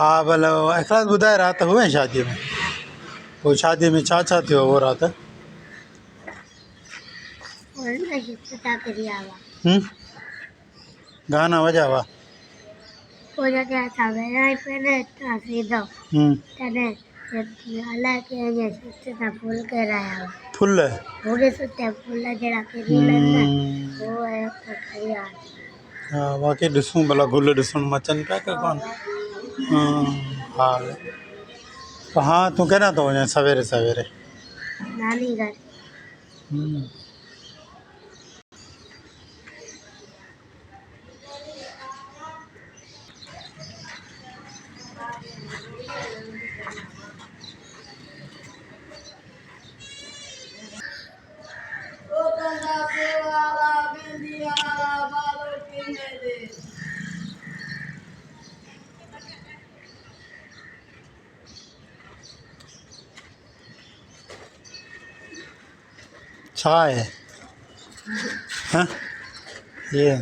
हाँ भले इखलास ॿुधाए राति हुए शादी में, वो शादी में छा छा थियो वो राति? गाना वॼा हुआ? फुल हाँ बाक़ी ॾिसूं भला गुल ॾिसण में अचनि पिया की कोन। हाँ हाँ तूं केॾां थो वञे सवेरे सवेरे? नानी घर। छा है? हाँ ये